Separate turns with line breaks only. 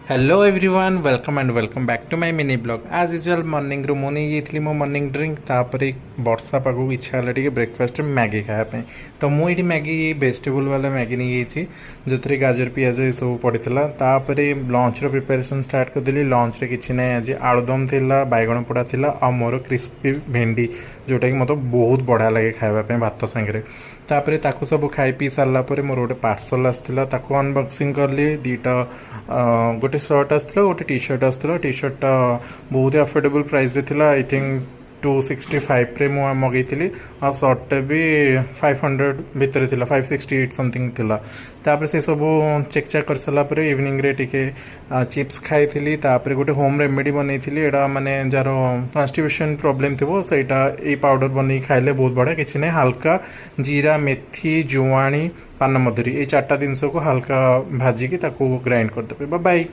Hello everyone welcome and welcome back to my mini blog आज usual morning रू मुझे नहीं मो मॉर्निंग ड्रिंक तापर वर्षा पाग इच्छा है ब्रेकफास्ट मैगी खायापी तो मुझे मैगी वेजिटेबल वाला मैगी नहीं जाइए जो थे गाजर पियाज ये सब पड़ता तापर लंच प्रिपेरेसन स्टार्ट करदेली लंच रे किसी ना आज आलुदम थिला बैगण पोड़ा थिला आ मोर क्रिस्पी भेंडी जोटा कि मतलब बहुत बढ़िया लगे खायापी भात सांगे तापर ताकू सब खाई पी सारा मोर गोटे पार्सल आसाला अनबक्सिंग कली दीटा गोटे सर्ट आसाला गोटे टी शर्ट आसाला टी शर्टा बहुत अफोर्डेबल प्राइस रे थिला आई थिंक 265 रे मु मगैली आ सर्टा भी 500 भितर थिला 568 समथिंग थिला तापर से सब चेक चेक कर सारा इवनिंग रे टिके चिप्स खाई तापर गोटे होम रेमेडी बनई एटा माने जार कन्स्टिपेशन प्रॉब्लम थी सेटा ये पाउडर बन खाइले बहुत बढ़िया किसी ना हल्का जीरा मेथी जुआणी पान मधुरी ये चार्टा जिनस को हल्का भाजिकी ग्राइंड करदे बाय।